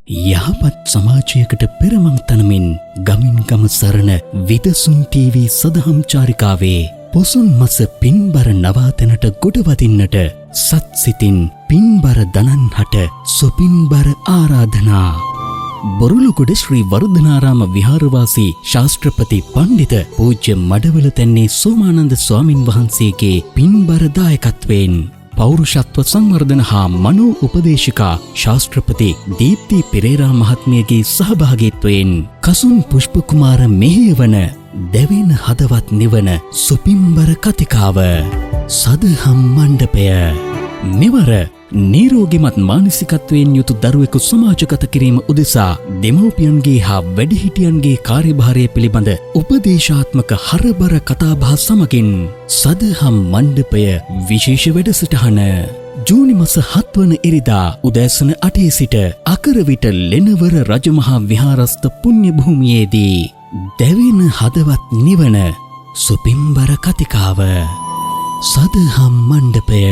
යහපත් සමාජයකට පෙරමං තනමින් ගමින් ගම සරණ විදසුන් TV සදහම් චාරිකාවේ පොසොන් මස පින්බර නවාතැනට ගොඩවදින්නට සත්සිතින් පින්බර දනන්හට සුපින්බර ආරාධනා. බොරුළුගොඩ ශ්‍රී වර්ධනාරාම විහාරවාසී ශාස්ත්‍රපති පණ්ඩිත පූජ්‍ය මඩවල තැන්නේ සෝමානන්ද ස්වාමින් වහන්සේගේ පින්බර දායකත්වයෙන් පෞරුෂත්ව සංවර්ධන හා මනෝ උපදේශිකා ශාස්ත්‍රපති දීප්ති පෙරේරා මහත්මියගේ සහභාගීත්වයෙන් කසුන් පුෂ්පකුමාර මෙහෙයවන දැවෙන හදවත් නිවන සුපින්බර කතිකාව සදහම් මණ්ඩපය මෙවර නිරෝගිමත් මානසිකත්වයෙන් යුතු දරුවෙකු සමාජගත කිරීම උදෙසා දෙමව්පියන්ගේ හා වැඩිහිටියන්ගේ කාර්යභාරය පිළිබඳ උපදේශාත්මක හරබර කතාබහ සමගින් සදහම් මණ්ඩපය විශේෂ වැඩසටහන ජූනි මස 7 වන ඉරිදා උදෑසන 8 සිට අකරවිට ලෙනවර රජමහා විහාරස්ථ පුණ්‍ය භූමියේදී දැවෙන හදවත් නිවන සුපින්බර කතිකාව සදහම් මණ්ඩපය